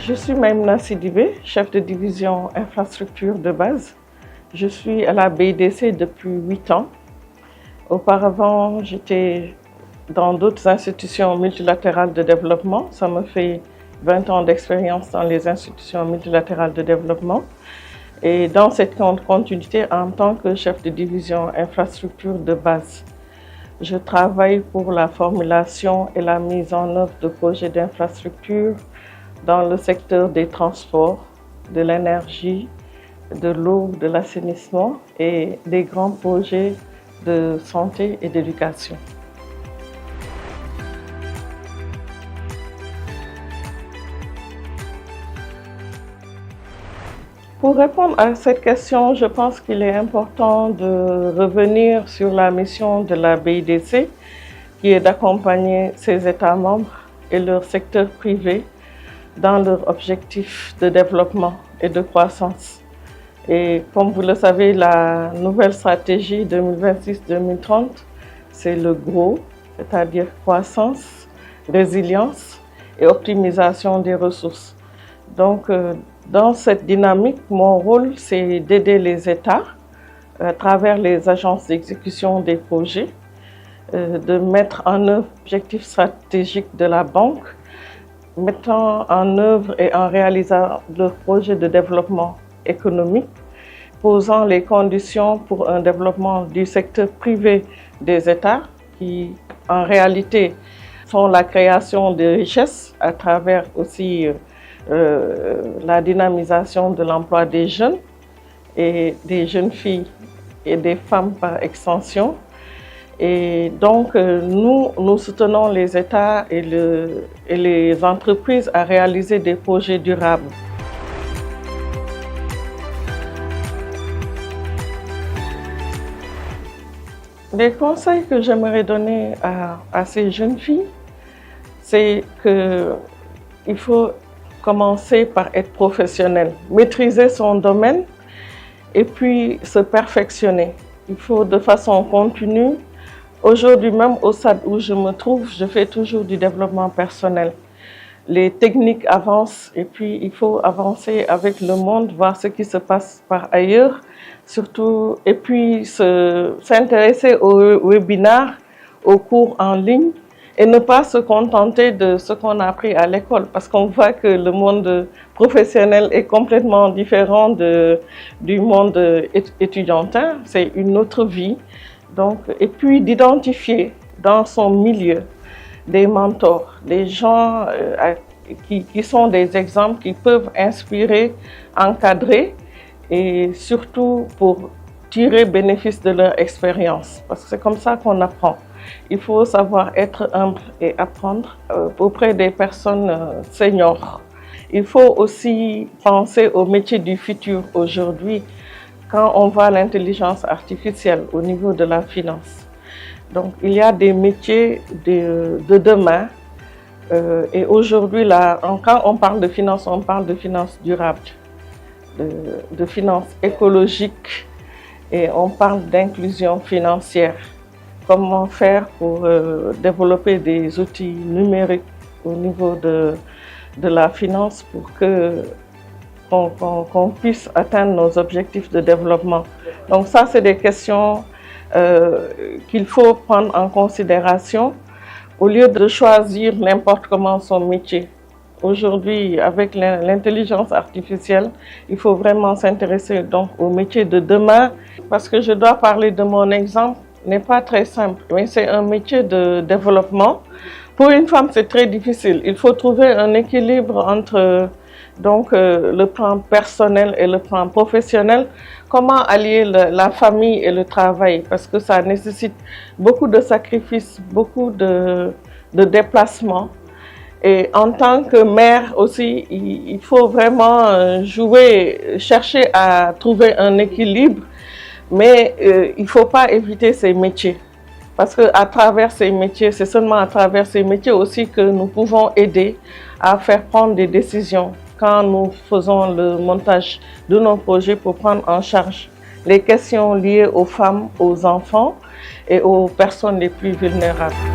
Je suis Maïmouna Sidibé, chef de division infrastructure de base. Je suis à la BIDC depuis 8 ans. Auparavant, j'étais dans d'autres institutions multilatérales de développement. Ça me fait 20 ans d'expérience dans les institutions multilatérales de développement. Et dans cette continuité, en tant que chef de division infrastructure de base, je travaille pour la formulation et la mise en œuvre de projets d'infrastructure dans le secteur des transports, de l'énergie, de l'eau, de l'assainissement et des grands projets de santé et d'éducation. Pour répondre à cette question, je pense qu'il est important de revenir sur la mission de la BIDC, qui est d'accompagner ses États membres et leur secteur privé dans leurs objectifs de développement et de croissance. Et comme vous le savez, la nouvelle stratégie 2026-2030, c'est le GROW, c'est-à-dire croissance, résilience et optimisation des ressources. Donc, dans cette dynamique, mon rôle, c'est d'aider les États à travers les agences d'exécution des projets, de mettre en œuvre l'objectif stratégique de la banque, mettant en œuvre et en réalisant leurs projets de développement économique, posant les conditions pour un développement du secteur privé des États qui, en réalité, font la création de richesses à travers aussi la dynamisation de l'emploi des jeunes et des jeunes filles et des femmes par extension. Et donc, nous soutenons les États et les entreprises à réaliser des projets durables. Les conseils que j'aimerais donner à ces jeunes filles, c'est qu'il faut commencer par être professionnel, maîtriser son domaine et puis se perfectionner. Il faut de façon continue. Aujourd'hui même, au stade où je me trouve, je fais toujours du développement personnel. Les techniques avancent et puis il faut avancer avec le monde, voir ce qui se passe par ailleurs, surtout, et puis s'intéresser aux webinaires, aux cours en ligne, et ne pas se contenter de ce qu'on a appris à l'école, parce qu'on voit que le monde professionnel est complètement différent du monde étudiantin, c'est une autre vie. Donc, et puis d'identifier dans son milieu des mentors, des gens qui sont des exemples qui peuvent inspirer, encadrer et surtout pour tirer bénéfice de leur expérience, parce que c'est comme ça qu'on apprend. Il faut savoir être humble et apprendre auprès des personnes seniors. Il faut aussi penser aux métiers du futur aujourd'hui quand on voit l'intelligence artificielle au niveau de la finance. Donc, il y a des métiers de demain et aujourd'hui, quand on parle de finance durable, de finance écologique et on parle d'inclusion financière. Comment faire pour développer des outils numériques au niveau de la finance pour qu'on puisse atteindre nos objectifs de développement. Donc ça, c'est des questions qu'il faut prendre en considération au lieu de choisir n'importe comment son métier. Aujourd'hui, avec l'intelligence artificielle, il faut vraiment s'intéresser donc au métier de demain, parce que je dois parler de mon exemple. N'est pas très simple, mais c'est un métier de développement. Pour une femme, c'est très difficile. Il faut trouver un équilibre entre le plan personnel et le plan professionnel. Comment allier la famille et le travail, parce que ça nécessite beaucoup de sacrifices, beaucoup de déplacements. Et en tant que mère aussi, il faut vraiment chercher à trouver un équilibre. Mais il ne faut pas éviter ces métiers, parce qu'à travers ces métiers, c'est seulement à travers ces métiers aussi que nous pouvons aider à faire prendre des décisions quand nous faisons le montage de nos projets pour prendre en charge les questions liées aux femmes, aux enfants et aux personnes les plus vulnérables.